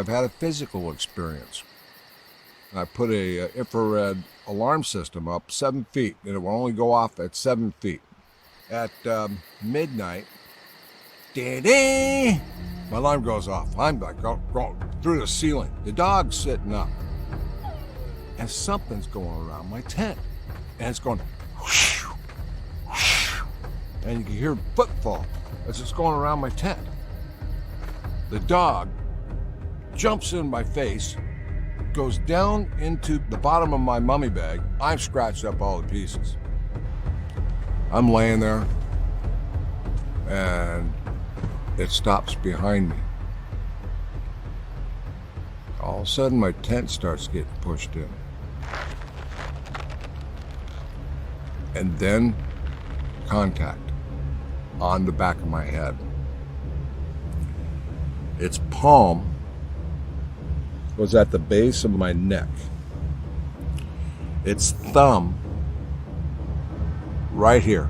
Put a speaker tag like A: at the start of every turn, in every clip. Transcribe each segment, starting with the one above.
A: I've had a physical experience. I put a infrared alarm system up 7 feet, and it will only go off at 7 feet. At midnight, ding, my alarm goes off. I'm like going through the ceiling. The dog's sitting up, and something's going around my tent, and it's going whoosh, whoosh, and you can hear footfall as it's going around my tent. The dog jumps in my face, goes down into the bottom of my mummy bag. I've scratched up all the pieces. I'm laying there, and it stops behind me. All of a sudden, my tent starts getting pushed in. And then contact on the back of my head. Its palm was at the base of my neck. Its thumb right here.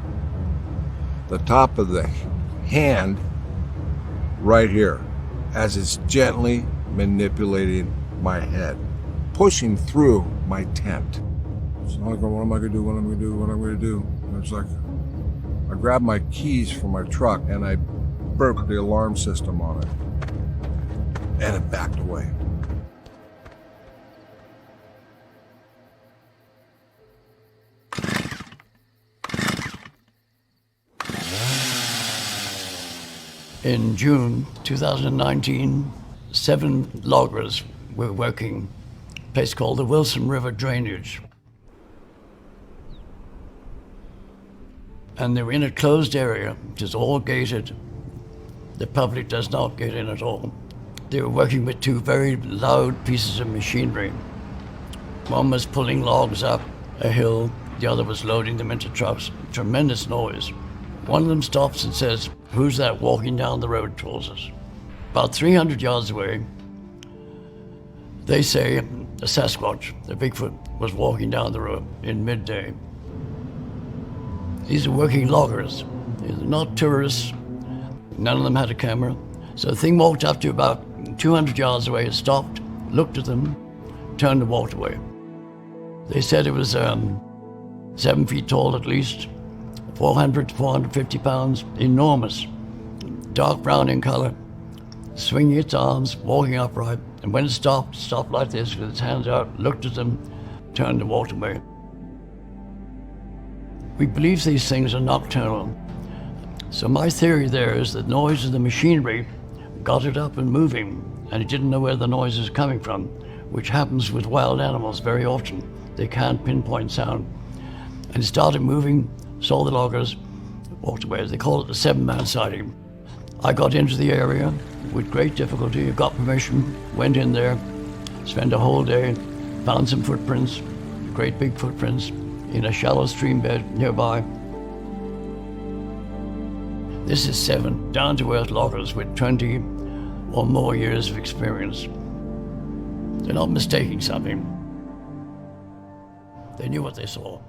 A: The top of the hand right here, as it's gently manipulating my head, pushing through my tent. So I'm going, what am I gonna do? What am I gonna do? What am I gonna do? And it's like, I grabbed my keys from my truck and I burped the alarm system on it. And it backed away.
B: In June 2019, 7 loggers were working a place called the Wilson River Drainage. And they were in a closed area, which is all gated. The public does not get in at all. They were working with 2 very loud pieces of machinery. One was pulling logs up a hill, the other was loading them into trucks. Tremendous noise. One of them stops and says, "Who's that walking down the road towards us?" About 300 yards away, they say a Sasquatch, a Bigfoot, was walking down the road in midday. These are working loggers. They're not tourists. None of them had a camera. So the thing walked up to about 200 yards away, stopped, looked at them, turned and walked away. They said it was 7 feet tall at least, 400 to 450 pounds, enormous, dark brown in color, swinging its arms, walking upright, and when it stopped like this with its hands out, looked at them, turned and walked away. We believe these things are nocturnal. So my theory there is that noise of the machinery got it up and moving, and it didn't know where the noise is coming from, which happens with wild animals very often. They can't pinpoint sound. And it started moving, saw the loggers, walked away. They call it the 7-man sighting. I got into the area with great difficulty, got permission, went in there, spent a whole day, found some footprints, great big footprints, in a shallow stream bed nearby. This is 7 down-to-earth loggers with 20 or more years of experience. They're not mistaking something. They knew what they saw.